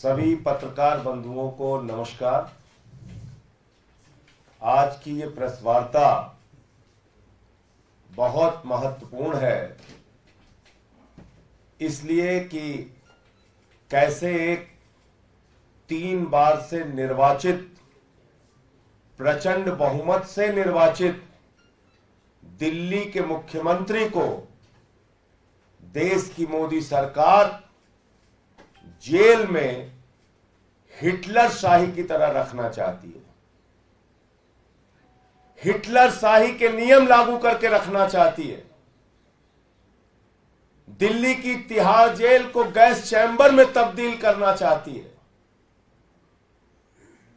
सभी पत्रकार बंधुओं को नमस्कार। आज की ये प्रेस वार्ता बहुत महत्वपूर्ण है, इसलिए कि कैसे एक 3 बार से निर्वाचित, प्रचंड बहुमत से निर्वाचित दिल्ली के मुख्यमंत्री को देश की मोदी सरकार जेल में हिटलर शाही की तरह रखना चाहती है। हिटलर शाही के नियम लागू करके रखना चाहती है। दिल्ली की तिहाड़ जेल को गैस चैम्बर में तब्दील करना चाहती है।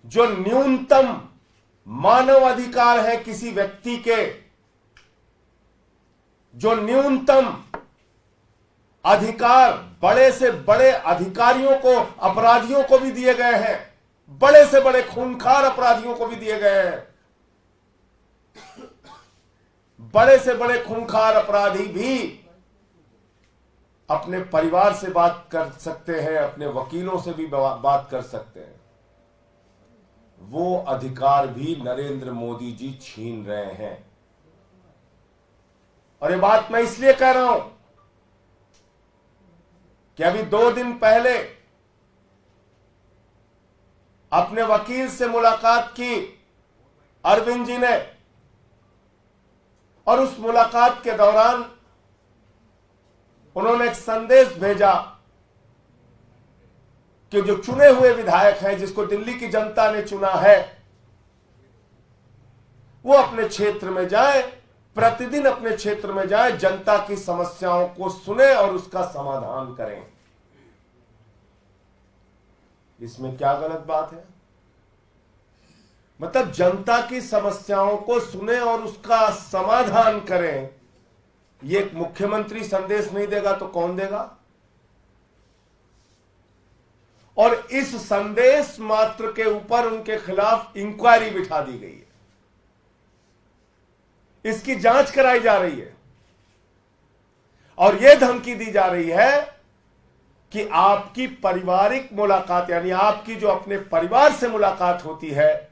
जो न्यूनतम मानव अधिकार है किसी व्यक्ति के, जो न्यूनतम अधिकार बड़े से बड़े अधिकारियों को, अपराधियों को भी दिए गए हैं, बड़े से बड़े खूंखार अपराधियों को भी दिए गए हैं। बड़े से बड़े खूंखार अपराधी भी अपने परिवार से बात कर सकते हैं, अपने वकीलों से भी बात कर सकते हैं। वो अधिकार भी नरेंद्र मोदी जी छीन रहे हैं। और ये बात मैं इसलिए कह रहा हूं कि अभी 2 दिन पहले अपने वकील से मुलाकात की अरविंद जी ने, और उस मुलाकात के दौरान उन्होंने एक संदेश भेजा कि जो चुने हुए विधायक हैं, जिसको दिल्ली की जनता ने चुना है, वो अपने क्षेत्र में जाए, प्रतिदिन अपने क्षेत्र में जाए, जनता की समस्याओं को सुने और उसका समाधान करें। इसमें क्या गलत बात है? मतलब जनता की समस्याओं को सुने और उसका समाधान करें। ये एक मुख्यमंत्री संदेश नहीं देगा तो कौन देगा? और इस संदेश मात्र के ऊपर उनके खिलाफ इंक्वायरी बिठा दी गई है। इसकी जांच कराई जा रही है और यह धमकी दी जा रही है कि आपकी पारिवारिक मुलाकात, यानी आपकी जो अपने परिवार से मुलाकात होती है,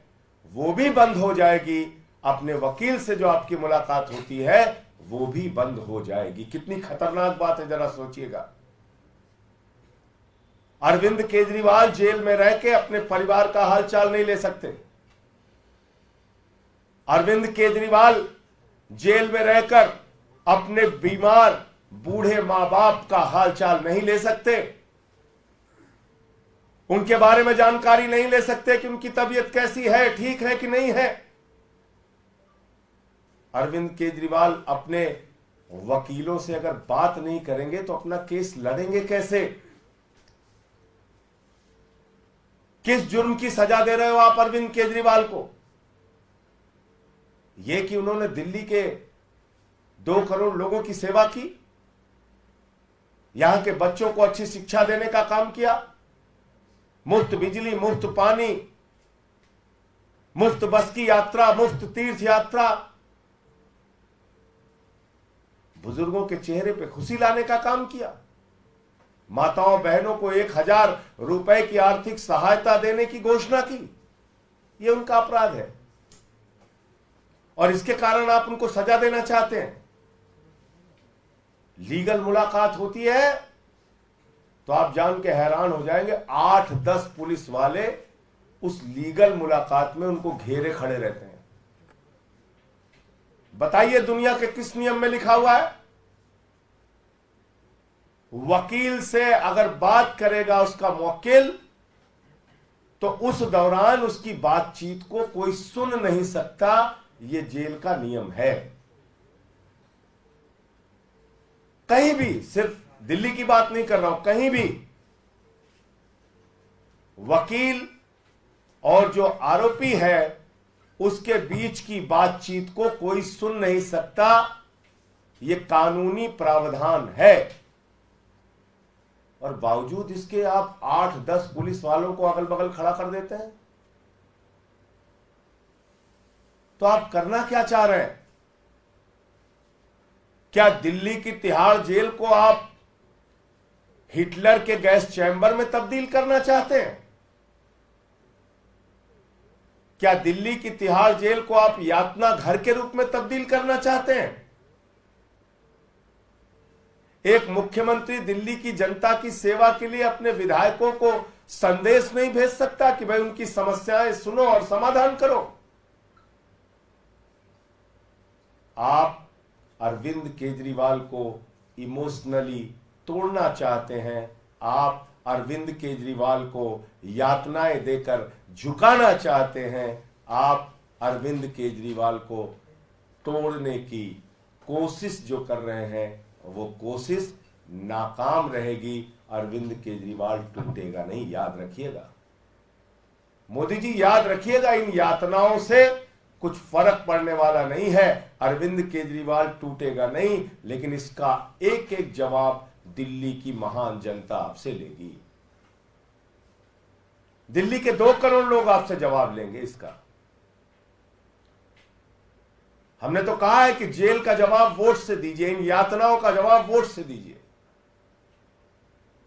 वो भी बंद हो जाएगी। अपने वकील से जो आपकी मुलाकात होती है वो भी बंद हो जाएगी। कितनी खतरनाक बात है, जरा सोचिएगा। अरविंद केजरीवाल जेल में रह के अपने परिवार का हालचाल नहीं ले सकते। अरविंद केजरीवाल जेल में रहकर अपने बीमार बूढ़े मां बाप का हालचाल नहीं ले सकते। उनके बारे में जानकारी नहीं ले सकते कि उनकी तबीयत कैसी है, ठीक है कि नहीं है। अरविंद केजरीवाल अपने वकीलों से अगर बात नहीं करेंगे तो अपना केस लड़ेंगे कैसे? किस जुर्म की सजा दे रहे हो आप अरविंद केजरीवाल को? यह कि उन्होंने दिल्ली के 2 करोड़ लोगों की सेवा की, यहां के बच्चों को अच्छी शिक्षा देने का काम किया, मुफ्त बिजली, मुफ्त पानी, मुफ्त बस की यात्रा, मुफ्त तीर्थ यात्रा, बुजुर्गों के चेहरे पे खुशी लाने का काम किया, माताओं बहनों को 1000 रुपए की आर्थिक सहायता देने की घोषणा की। यह उनका अपराध है और इसके कारण आप उनको सजा देना चाहते हैं। लीगल मुलाकात होती है तो आप जान के हैरान हो जाएंगे, 8-10 पुलिस वाले उस लीगल मुलाकात में उनको घेरे खड़े रहते हैं। बताइए दुनिया के किस नियम में लिखा हुआ है? वकील से अगर बात करेगा उसका मुवक्किल, तो उस दौरान उसकी बातचीत को कोई सुन नहीं सकता। यह जेल का नियम है। कहीं भी, सिर्फ दिल्ली की बात नहीं कर रहा हूं, कहीं भी वकील और जो आरोपी है उसके बीच की बातचीत को कोई सुन नहीं सकता। यह कानूनी प्रावधान है और बावजूद इसके आप 8-10 पुलिस वालों को अगल बगल खड़ा कर देते हैं। तो आप करना क्या चाह रहे हैं? क्या दिल्ली की तिहाड़ जेल को आप हिटलर के गैस चैम्बर में तब्दील करना चाहते हैं? क्या दिल्ली की तिहाड़ जेल को आप यातना घर के रूप में तब्दील करना चाहते हैं? एक मुख्यमंत्री दिल्ली की जनता की सेवा के लिए अपने विधायकों को संदेश नहीं भेज सकता कि भाई उनकी समस्याएं सुनो और समाधान करो? आप अरविंद केजरीवाल को इमोशनली तोड़ना चाहते हैं। आप अरविंद केजरीवाल को यातनाएं देकर झुकाना चाहते हैं। आप अरविंद केजरीवाल को तोड़ने की कोशिश जो कर रहे हैं वो कोशिश नाकाम रहेगी। अरविंद केजरीवाल टूटेगा नहीं, याद रखिएगा। मोदी जी याद रखिएगा, इन यातनाओं से कुछ फर्क पड़ने वाला नहीं है। अरविंद केजरीवाल टूटेगा नहीं, लेकिन इसका एक एक जवाब दिल्ली की महान जनता आपसे लेगी। दिल्ली के 2 करोड़ लोग आपसे जवाब लेंगे इसका। हमने तो कहा है कि जेल का जवाब वोट से दीजिए, इन यातनाओं का जवाब वोट से दीजिए,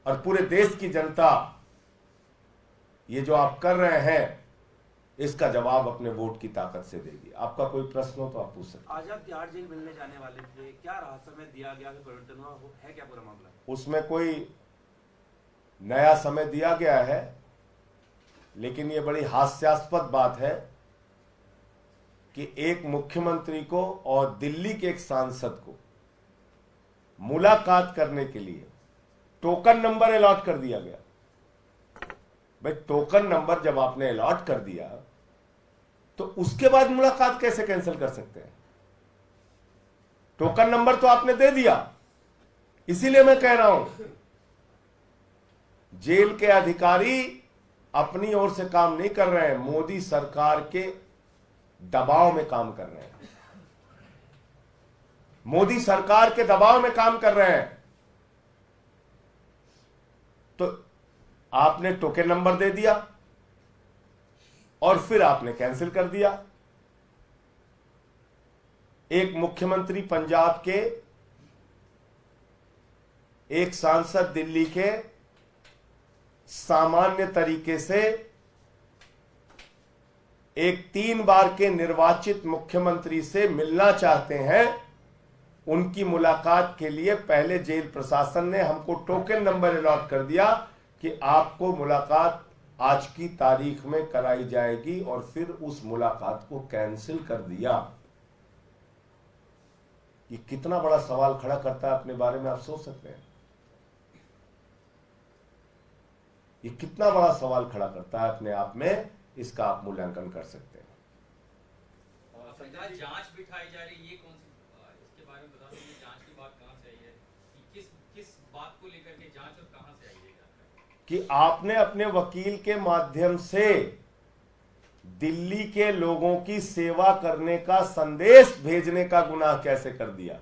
और पूरे देश की जनता ये जो आप कर रहे हैं इसका जवाब अपने वोट की ताकत से देगी। आपका कोई प्रश्न हो तो आप पूछ सकते हैं। आज आप तिहाड़ जेल मिलने जाने वाले थे, क्या राहत समय दिया गया, परिवर्तन हुआ है क्या पूरा मामला? उसमें कोई नया समय दिया गया है, लेकिन ये बड़ी हास्यास्पद बात है कि एक मुख्यमंत्री को और दिल्ली के एक सांसद को मुलाकात करने के लिए टोकन नंबर अलॉट कर दिया गया। भाई टोकन नंबर जब आपने अलॉट कर दिया तो उसके बाद मुलाकात कैसे कैंसिल कर सकते हैं? टोकन नंबर तो आपने दे दिया। इसीलिए मैं कह रहा हूं जेल के अधिकारी अपनी ओर से काम नहीं कर रहे हैं, मोदी सरकार के दबाव में काम कर रहे हैं। मोदी सरकार के दबाव में काम कर रहे हैं। तो आपने टोकन नंबर दे दिया और फिर आपने कैंसिल कर दिया। एक मुख्यमंत्री पंजाब के, एक सांसद दिल्ली के सामान्य तरीके से एक 3 बार के निर्वाचित मुख्यमंत्री से मिलना चाहते हैं। उनकी मुलाकात के लिए पहले जेल प्रशासन ने हमको टोकन नंबर अलॉट कर दिया कि आपको मुलाकात आज की तारीख में कराई जाएगी, और फिर उस मुलाकात को कैंसिल कर दिया। ये कितना बड़ा सवाल खड़ा करता है अपने बारे में, आप सोच सकते हैं? ये कितना बड़ा सवाल खड़ा करता है अपने आप में, इसका आप मूल्यांकन कर सकते हैं। जांच बिठाई जा रही है, ये कौन सी, इसके बारे में बता दीजिए। जांच की बात कहां से आई है, कि किस बात को लेकर के जांच और कहां से आई है? कि आपने अपने वकील के माध्यम से दिल्ली के लोगों की सेवा करने का संदेश भेजने का गुनाह कैसे कर दिया?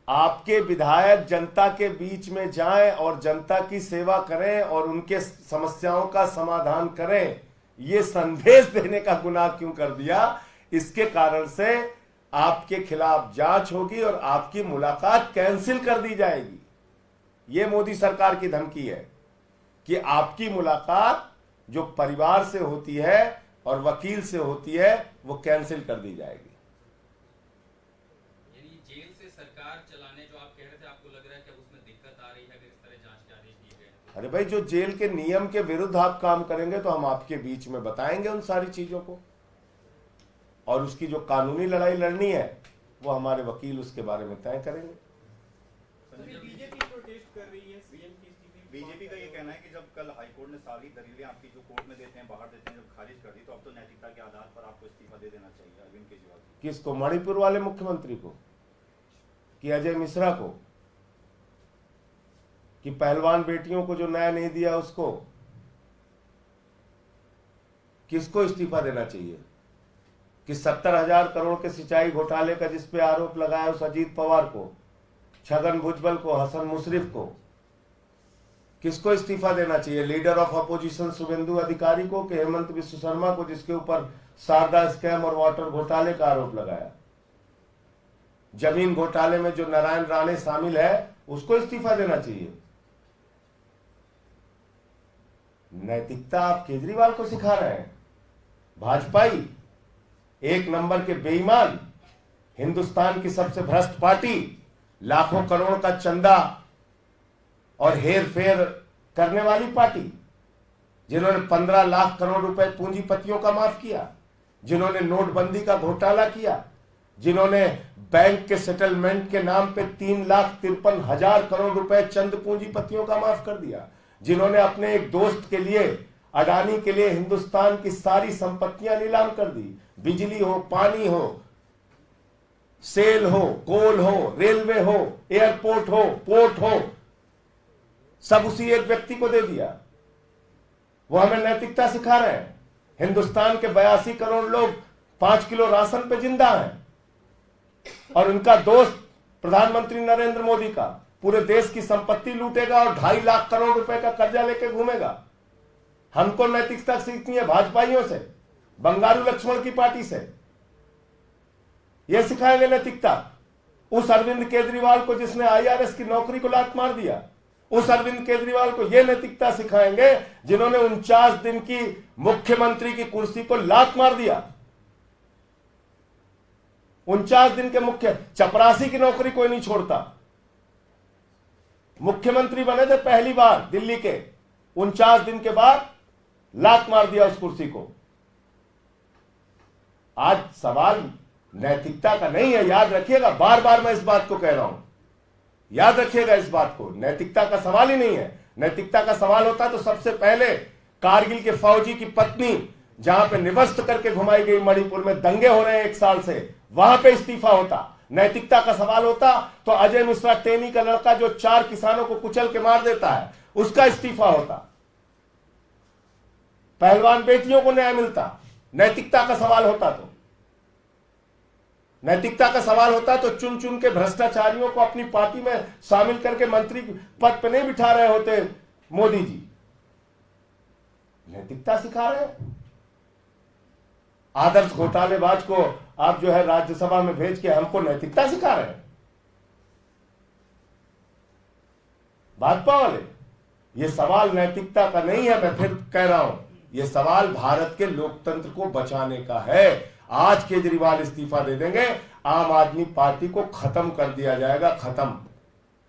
आपके विधायक जनता के बीच में जाएं और जनता की सेवा करें और उनके समस्याओं का समाधान करें, ये संदेश देने का गुनाह क्यों कर दिया? इसके कारण से आपके खिलाफ जांच होगी और आपकी मुलाकात कैंसिल कर दी जाएगी। ये मोदी सरकार की धमकी है कि आपकी मुलाकात जो परिवार से होती है और वकील से होती है वो कैंसिल कर दी जाएगी। यानी जेल से सरकार चलाने जो आप कह रहे थे, आपको लग रहा है कि उसमें दिक्कत आ रही है अगर इस तरह जांच जारी की गई? अरे भाई, जो जेल के नियम के विरुद्ध आप काम करेंगे तो हम आपके बीच में बताएंगे उन सारी चीजों को, और उसकी जो कानूनी लड़ाई लड़नी है वो हमारे वकील उसके बारे में तय करेंगे। बीजेपी प्रोटेस्ट कर रही है, सीएम की स्थिति। बीजेपी का ये कहना है कि जब कल हाईकोर्ट ने सारी दलीलें आपकी जो कोर्ट में देते हैं, बाहर देते हैं, जब खारिज कर दी, तो अब तो नैतिकता के आधार पर आपको इस्तीफा दे देना चाहिए अरविंद केजरीवाल। किसको? मणिपुर वाले मुख्यमंत्री को, कि अजय मिश्रा को, कि पहलवान बेटियों को जो न्याय नहीं दिया उसको? किसको इस्तीफा देना चाहिए? कि 70,000 करोड़ के सिंचाई घोटाले का जिसपे आरोप लगाया उस अजीत पवार को, छगन भुजबल को, हसन मुशरिफ को, किसको इस्तीफा देना चाहिए? लीडर ऑफ अपोजिशन शुभेंदु अधिकारी को, कि हेमंत विश्व शर्मा को, जिसके ऊपर शारदा स्कैम और वाटर घोटाले का आरोप लगाया? जमीन घोटाले में जो नारायण राणे शामिल है उसको इस्तीफा देना चाहिए। नैतिकता आप केजरीवाल को सिखा रहे हैं। भाजपाई, एक नंबर के बेईमान, हिंदुस्तान की सबसे भ्रष्ट पार्टी, लाखों करोड़ का चंदा और हेर फेर करने वाली पार्टी, जिन्होंने 15 लाख करोड़ रुपए पूंजीपतियों का माफ किया, जिन्होंने नोटबंदी का घोटाला किया, जिन्होंने बैंक के सेटलमेंट के नाम पे 3,53,000 करोड़ रुपए चंद पूंजीपतियों का माफ कर दिया, जिन्होंने अपने एक दोस्त के लिए, अडानी के लिए हिंदुस्तान की सारी संपत्तियां नीलाम कर दी। बिजली हो, पानी हो, सेल हो, कोल हो, रेलवे हो, एयरपोर्ट हो, पोर्ट हो, सब उसी एक व्यक्ति को दे दिया। वो हमें नैतिकता सिखा रहे हैं। हिंदुस्तान के 82 करोड़ लोग 5 किलो राशन पे जिंदा हैं, और उनका दोस्त प्रधानमंत्री नरेंद्र मोदी का पूरे देश की संपत्ति लूटेगा और 2.5 लाख करोड़ रुपए का कर्जा लेके घूमेगा। हमको नैतिकता सीखनी है भाजपाइयों से, बंगारू लक्ष्मण की पार्टी से। यह सिखाएंगे नैतिकता उस अरविंद केजरीवाल को जिसने IRS की नौकरी को लात मार दिया। उस अरविंद केजरीवाल को यह नैतिकता सिखाएंगे जिन्होंने 49 दिन की मुख्यमंत्री की कुर्सी को लात मार दिया। 49 दिन के मुख्य, चपरासी की नौकरी कोई नहीं छोड़ता। मुख्यमंत्री बने थे पहली बार दिल्ली के, 49 दिन के बाद लात मार दिया उस कुर्सी को। आज सवाल नैतिकता का नहीं है, याद रखिएगा, बार बार मैं इस बात को कह रहा हूं, याद रखिएगा इस बात को। नैतिकता का सवाल ही नहीं है। नैतिकता का सवाल होता तो सबसे पहले कारगिल के फौजी की पत्नी, जहां पे निवस्त करके घुमाई गई, मणिपुर में दंगे हो रहे हैं 1 साल से, वहां पे इस्तीफा होता। नैतिकता का सवाल होता तो अजय मिश्रा टेनी का लड़का जो 4 किसानों को कुचल के मार देता है, उसका इस्तीफा होता। पहलवान बेटियों को न्याय मिलता। नैतिकता का सवाल होता तो, नैतिकता का सवाल होता तो चुन चुन के भ्रष्टाचारियों को अपनी पार्टी में शामिल करके मंत्री पद पर नहीं बिठा रहे होते मोदी जी। नैतिकता सिखा रहे हैं। आदर्श घोटालेबाज को आप जो है राज्यसभा में भेज के हमको नैतिकता सिखा रहे हैं भाजपा वाले। ये सवाल नैतिकता का नहीं है, मैं फिर कह रहा हूं, ये सवाल भारत के लोकतंत्र को बचाने का है। आज केजरीवाल इस्तीफा दे देंगे, आम आदमी पार्टी को खत्म कर दिया जाएगा, खत्म।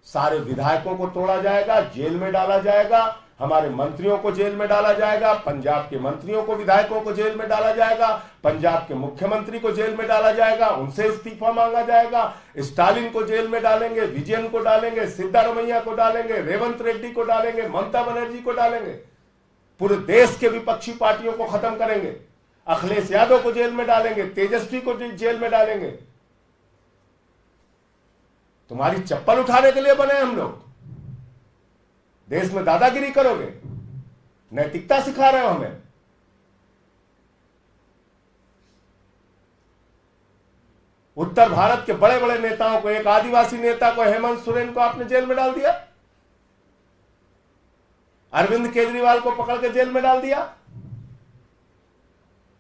सारे विधायकों को तोड़ा जाएगा, जेल में डाला जाएगा, हमारे मंत्रियों को जेल में डाला जाएगा, पंजाब के मंत्रियों को, विधायकों को जेल में डाला जाएगा, पंजाब के मुख्यमंत्री को जेल में डाला जाएगा, उनसे इस्तीफा मांगा जाएगा, स्टालिन को जेल में डालेंगे, विजयन को डालेंगे, सिद्धारमैया को डालेंगे, रेवंत रेड्डी को डालेंगे, ममता बनर्जी को डालेंगे, पूरे देश के विपक्षी पार्टियों को खत्म करेंगे, अखिलेश यादव को जेल में डालेंगे, तेजस्वी को जेल में डालेंगे। तुम्हारी चप्पल उठाने के लिए बने हम लोग? देश में दादागिरी करोगे? नैतिकता सिखा रहे हो हमें। उत्तर भारत के बड़े बड़े नेताओं को, एक आदिवासी नेता को, हेमंत सोरेन को आपने जेल में डाल दिया। अरविंद केजरीवाल को पकड़ के जेल में डाल दिया।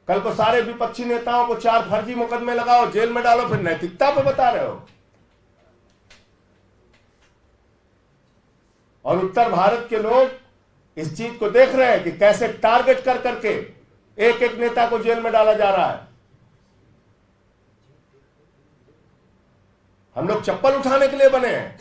कल को सारे विपक्षी नेताओं को 4 फर्जी मुकदमे लगाओ, जेल में डालो, फिर नैतिकता पे बता रहे हो। और उत्तर भारत के लोग इस चीज को देख रहे हैं कि कैसे टारगेट कर करके एक एक नेता को जेल में डाला जा रहा है। हम लोग चप्पल उठाने के लिए बने हैं।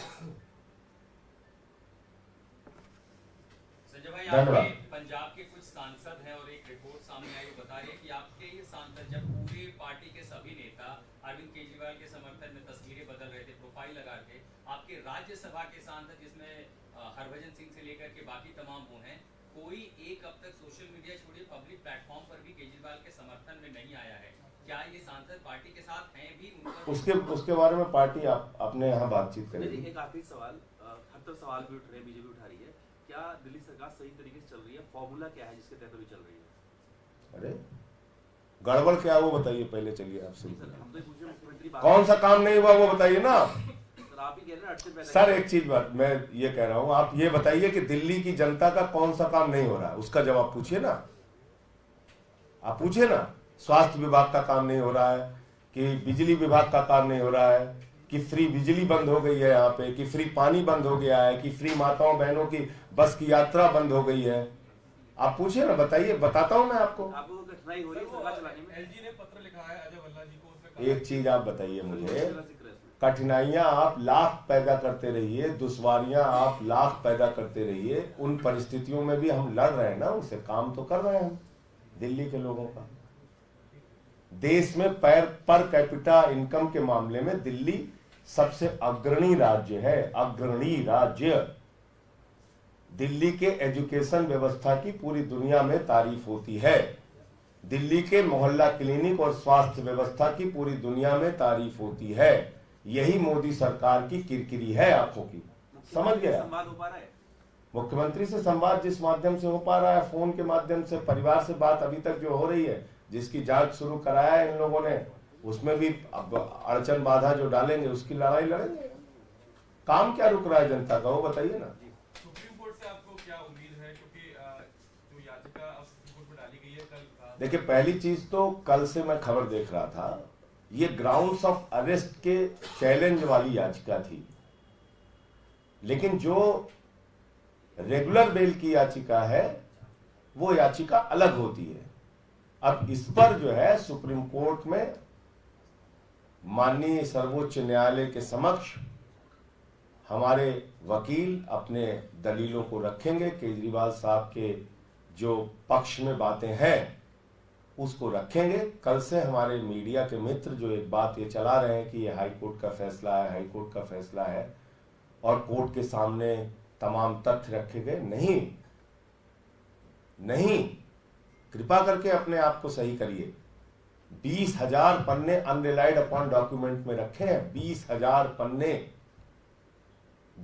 संजय भाई, आपके पंजाब के कुछ सांसद हैं और एक रिपोर्ट सामने आई, बता रही है कि आपके ये सांसद, जब पूरी पार्टी के सभी नेता अरविंद केजरीवाल के समर्थन में तस्वीरें बदल रहे थे, प्रोफाइल लगा रहे थे, आपके राज्यसभा के सांसद जिसमें हरभजन सिंह से लेकर के बाकी तमाम वो हैं, कोई एक अब तक सोशल मीडिया छोड़िए पब्लिक प्लेटफॉर्म पर भी केजरीवाल के समर्थन में नहीं आया है। क्या ये सांसद पार्टी के साथ हैं भी? उसके बारे में पार्टी अपने यहाँ बातचीत करेगी। एक आखिरी सवाल, हर तरफ सवाल भी उठ रहे हैं, बीजेपी उठा रही है, क्या दिल्ली सरकार सही तरीके से चल रही है? फॉर्मूला क्या है जिसके तहत अभी चल रही है? अरे गड़बड़ क्या है वो बताइए पहले, चलिए आपसे। हम तो पूछ रहे मुख्यमंत्री कौन सा काम नहीं हुआ वो बताइए ना। आप ही कह रहे हैं 8 से पहले। सर एक चीज बात मैं ये कह रहा हूं, आप ये बताइए कि दिल्ली की जनता का कौन सा काम नहीं हो रहा है, उसका जवाब पूछिए ना। आप पूछिए ना, स्वास्थ्य विभाग का काम नहीं हो रहा है, कि बिजली विभाग का काम नहीं हो रहा है, कि फ्री बिजली बंद हो गई है यहाँ पे, कि फ्री पानी बंद हो गया है, कि फ्री माताओं बहनों की बस की यात्रा बंद हो गई है। आप पूछिए ना, बताइए, बताता हूं मैं आपको। आपको कठिनाई हो रही है सरकार चलाने में? एलजी ने पत्र लिखा है अजय भल्ला जी को, उसमें कहा एक चीज आप बताइए मुझे, जिक्र है इसमें। कठिनाइयां आप लाख पैदा करते रहिए, दुश्वारियां आप लाख पैदा करते रहिए, उन परिस्थितियों में भी हम लड़ रहे हैं ना, उनसे काम तो कर रहे हैं हम। दिल्ली के लोगों का देश में पर कैपिटा इनकम के मामले में दिल्ली सबसे अग्रणी राज्य है, अग्रणी राज्य। दिल्ली के एजुकेशन व्यवस्था की पूरी दुनिया में तारीफ होती है, दिल्ली के मोहल्ला क्लिनिक और स्वास्थ्य व्यवस्था की पूरी दुनिया में तारीफ होती है। यही मोदी सरकार की किरकिरी है आंखों की, समझ गया। संवाद हो पा रहा है? मुख्यमंत्री से संवाद जिस माध्यम से हो पा रहा है, फोन के माध्यम से, परिवार से बात अभी तक जो हो रही है, जिसकी जांच शुरू कराया है इन लोगों ने, उसमें भी अब अड़चन बाधा जो डालेंगे उसकी लड़ाई लड़ेंगे। काम क्या रुक रहा है जनता का, वो बताइए ना। सुप्रीम कोर्ट से आपको क्या उम्मीद है, क्योंकि जो याचिका अब सुप्रीम कोर्ट में डाली गई है कल? देखिए, पहली चीज तो कल से मैं खबर देख रहा था, ये ग्राउंड्स ऑफ अरेस्ट के चैलेंज वाली याचिका थी, लेकिन जो रेगुलर बेल की याचिका है वो याचिका अलग होती है। अब इस पर जो है सुप्रीम कोर्ट में माननीय सर्वोच्च न्यायालय के समक्ष हमारे वकील अपने दलीलों को रखेंगे, केजरीवाल साहब के जो पक्ष में बातें हैं उसको रखेंगे। कल से हमारे मीडिया के मित्र जो एक बात ये चला रहे हैं कि ये हाई कोर्ट का फैसला है, हाई कोर्ट का फैसला है और कोर्ट के सामने तमाम तथ्य रखे गए, नहीं, कृपा करके अपने आप को सही करिए। 20,000 पन्ने अनरिलाइड अपॉन डॉक्यूमेंट में रखे हैं, 20,000 पन्ने,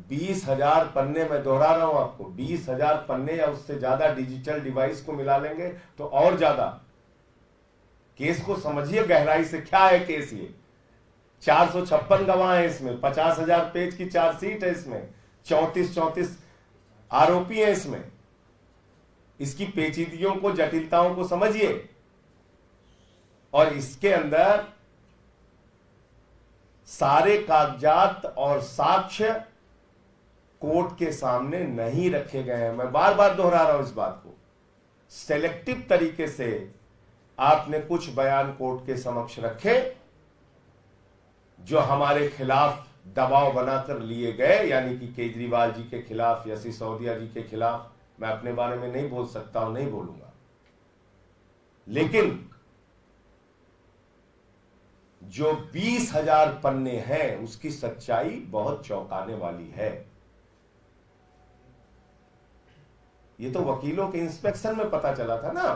20,000 पन्ने, मैं दोहरा रहा हूं आपको, 20,000 पन्ने या उससे ज्यादा डिजिटल डिवाइस को मिला लेंगे तो और ज्यादा। केस को समझिए गहराई से, क्या है केस ये। 456 गवाह है इसमें, 50,000 पेज की चार्जशीट है इसमें, 34 आरोपी हैं इसमें। इसकी पेचीदगियों को, जटिलताओं को समझिए। और इसके अंदर सारे कागजात और साक्ष्य कोर्ट के सामने नहीं रखे गए हैं। मैं बार बार दोहरा रहा हूं इस बात को। सेलेक्टिव तरीके से आपने कुछ बयान कोर्ट के समक्ष रखे जो हमारे खिलाफ दबाव बनाकर लिए गए, यानी कि केजरीवाल जी के खिलाफ या सिसोदिया जी के खिलाफ। मैं अपने बारे में नहीं बोल सकता हूं, नहीं बोलूंगा, लेकिन जो 20,000 पन्ने हैं उसकी सच्चाई बहुत चौंकाने वाली है। ये तो वकीलों के इंस्पेक्शन में पता चला था ना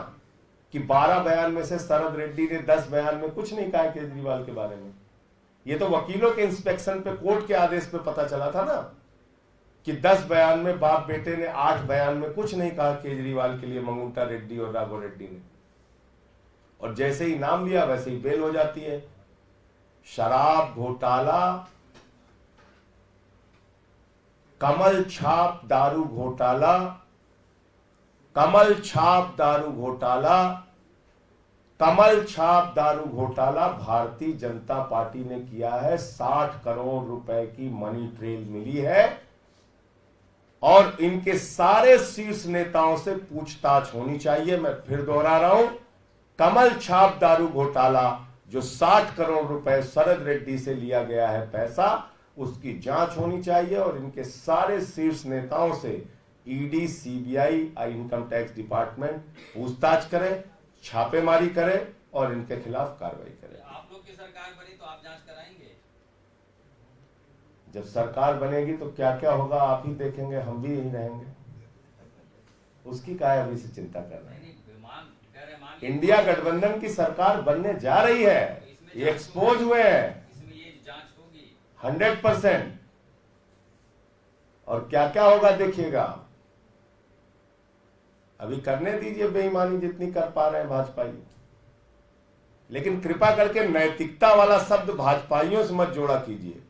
कि 12 बयान में से शरद रेड्डी ने 10 बयान में कुछ नहीं कहा केजरीवाल के बारे में। ये तो वकीलों के इंस्पेक्शन पे, कोर्ट के आदेश पे पता चला था ना कि 10 बयान में बाप बेटे ने 8 बयान में कुछ नहीं कहा केजरीवाल के लिए, मंगुंटा रेड्डी और राघव रेड्डी ने। और जैसे ही नाम लिया वैसे ही बेल हो जाती है। शराब घोटाला, कमल छाप दारू घोटाला, कमल छाप दारू घोटाला, कमल छाप दारू घोटाला भारतीय जनता पार्टी ने किया है। 60 करोड़ रुपए की मनी ट्रेल मिली है और इनके सारे शीर्ष नेताओं से पूछताछ होनी चाहिए। मैं फिर दोहरा रहा हूं, कमल छाप दारू घोटाला जो 60 करोड़ रुपए शरद रेड्डी से लिया गया है पैसा, उसकी जांच होनी चाहिए और इनके सारे शीर्ष नेताओं से ED, CBI, income tax department पूछताछ करे, छापेमारी करे और इनके खिलाफ कार्रवाई करे। आप लोग की सरकार बनी तो आप जांच कराएंगे? जब सरकार बनेगी तो क्या क्या होगा आप ही देखेंगे, हम भी यही रहेंगे। उसकी क्या है अभी से चिंता कर रहे हैं। इंडिया गठबंधन की सरकार बनने जा रही है, ये एक्सपोज हुए हैं, इसमें ये जांच होगी 100%। और क्या क्या होगा देखिएगा। अभी करने दीजिए बेईमानी जितनी कर पा रहे हैं भाजपाई, लेकिन कृपा करके नैतिकता वाला शब्द भाजपाइयों से मत जोड़ा कीजिए।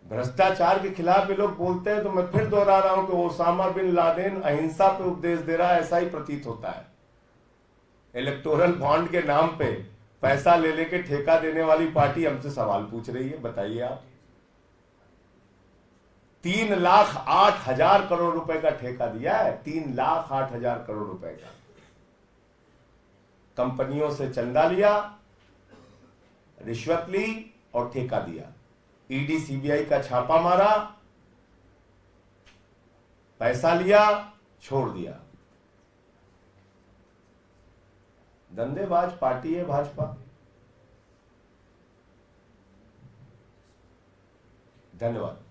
भ्रष्टाचार के खिलाफ ये लोग बोलते हैं तो मैं फिर दोहरा रहा हूं कि ओसामा बिन लादेन अहिंसा पे उपदेश दे रहा है, ऐसा ही प्रतीत होता है। इलेक्टोरल बॉन्ड के नाम पे पैसा ले लेके ठेका देने वाली पार्टी हमसे सवाल पूछ रही है, बताइए आप। 3,08,000 करोड़ रुपए का ठेका दिया है, 3,08,000 करोड़ रुपए का। कंपनियों से चंदा लिया, रिश्वत ली और ठेका दिया। ईडी सीबीआई का छापा मारा, पैसा लिया, छोड़ दिया। धंधेबाज पार्टी है भाजपा। धन्यवाद।